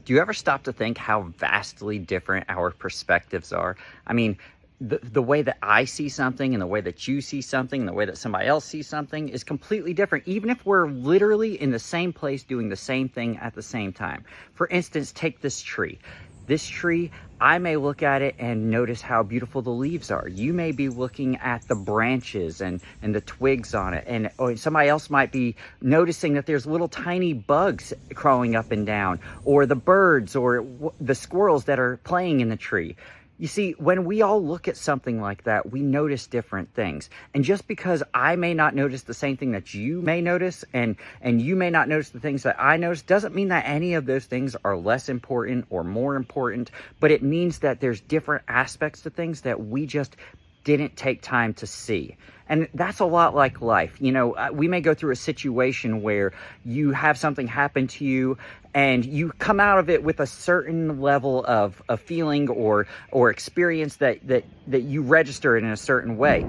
Do you ever stop to think how vastly different our perspectives are? I mean, the way that I see something and the way that you see something and the way that somebody else sees something is completely different, even if we're literally in the same place doing the same thing at the same time. For instance, take this tree. This tree, I may look at it and notice how beautiful the leaves are. You may be looking at the branches and the twigs on it. And or somebody else might be noticing that there's little tiny bugs crawling up and down, or the birds or the squirrels that are playing in the tree. You see, when we all look at something like that, we notice different things. And just because I may not notice the same thing that you may notice, and you may not notice the things that I notice, doesn't mean that any of those things are less important or more important, but it means that there's different aspects to things that we just didn't take time to see. And that's a lot like life. You know, we may go through a situation where you have something happen to you and you come out of it with a certain level of a feeling or experience that you register it in a certain way.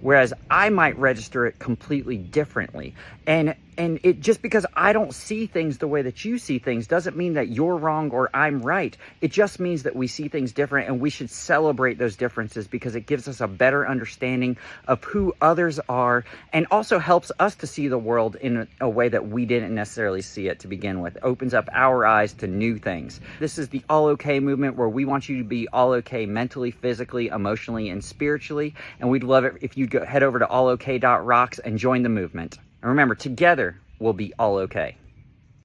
Whereas I might register it completely differently. And it just because I don't see things the way that you see things doesn't mean that you're wrong or I'm right. It just means that we see things different, and we should celebrate those differences because it gives us a better understanding of who others are, and also helps us to see the world in a way that we didn't necessarily see it to begin with. It opens up our eyes to new things. This is the All Okay movement, where we want you to be all okay mentally, physically, emotionally, and spiritually. And we'd love it if you'd head over to allok.rocks and join the movement. And remember, together we'll be all okay.